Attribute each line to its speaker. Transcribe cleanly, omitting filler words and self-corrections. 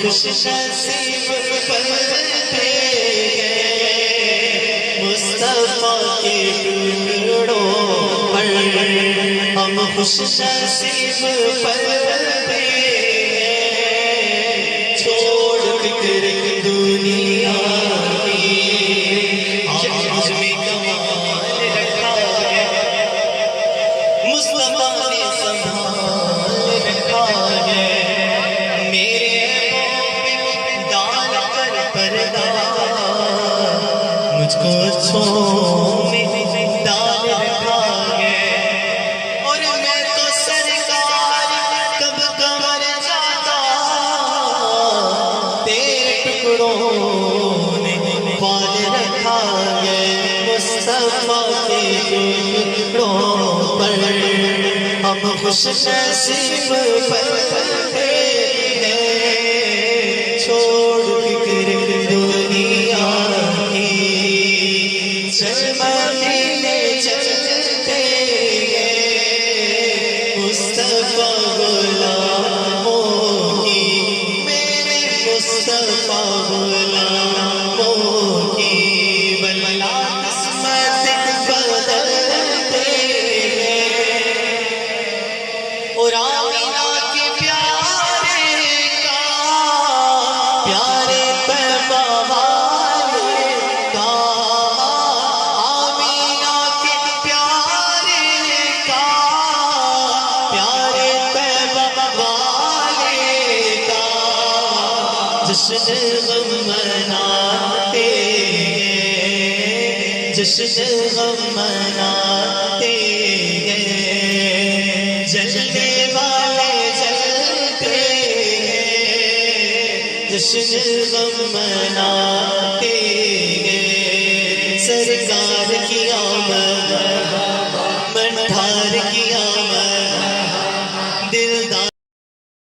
Speaker 1: خوش نصیب بنتے گئے مصطفیٰ کے ٹکڑوں پر ہم خوش نصیب بنتے گئے چھوڑ فکر دنیا کی آج میں کمال رکھا ہے مصطفیٰ نے سنبھال رکھا ہے مجھ کو اچھوں میں ڈال رکھا ہے اور میں تو سرکار کب کمر جاتا تیرے ٹکڑوں نے پال رکھا ہے مصطفیٰ کے ٹکڑوں پر ہم خوش نصیب بنتے ہیں چھوڑ فکر دنیا مدینے چلتے گئے مصطفیٰ غلاموں کی میرے مصطفیٰ غلاموں کی بلا قسمت بدلتے گئے اور آمینہ کے پیارے کا پیارے پیغام جشن غم مناتے ہیں جشن غم مناتے ہیں جلنے والے جلتے ہیں جشن غم مناتے